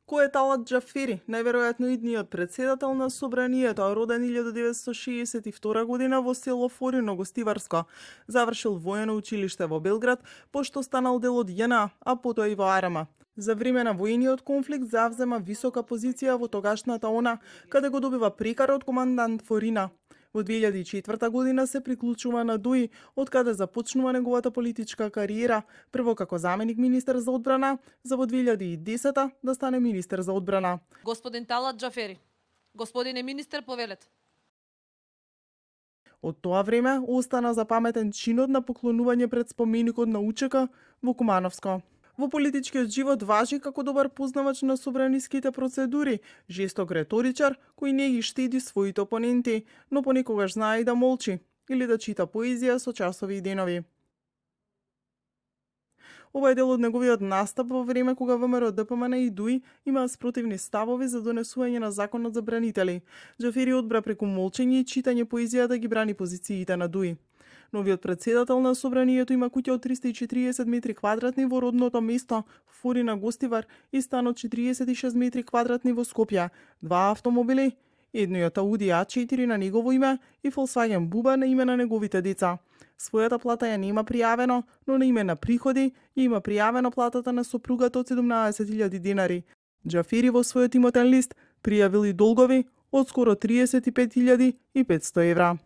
Кој е Талат Џафери, најверојатно идниот председател на Собранието, роден 1962 година во село Форино, Гостиварско. Завршил воено училиште во Белград, пошто станал дел од ЈНА, а потоа и во АРМА. За време на војниот конфликт завзема висока позиција во тогашната ОНА, каде го добива прикар од командант Форина. Во 2004 година се приклучува на ДУИ, од каде започнува неговата политичка кариера, прво како заменик министер за одбрана, за во 2010 да стане министер за одбрана. Господин Талат Џафери, господине министер, повелете. Од тоа време остана запаметен чинот на поклонување пред споменикот на УЧК во Кумановско. Во политичкиот живот важи како добар познавач на собраниските процедури, жесток реторичар кој не ги штеди своите опоненти, но понекогаш знае и да молчи или да чита поезија со часови и денови. Ова е дел од неговиот настап во време кога ВМРО ДПМН и ДУИ имаа спротивни ставови за донесување на законот за бранители. Џафери одбра преку молчење и читање поезија да ги брани позициите на ДУИ. Новиот председател на Собранието има куќа од 340 метри квадратни во родното место Форина Гостивар и стан од 46 метри квадратни во Скопје, 2 автомобили, едниот Ауди А4 на негово име и Volkswagen Буба на име на неговите деца. Својата плата ја нема пријавено, но на име на приходи ја има пријавено платата на сопругата од 17.000 денари. Џафери во својот имотен лист пријавил и долгови од скоро 35.500 евра.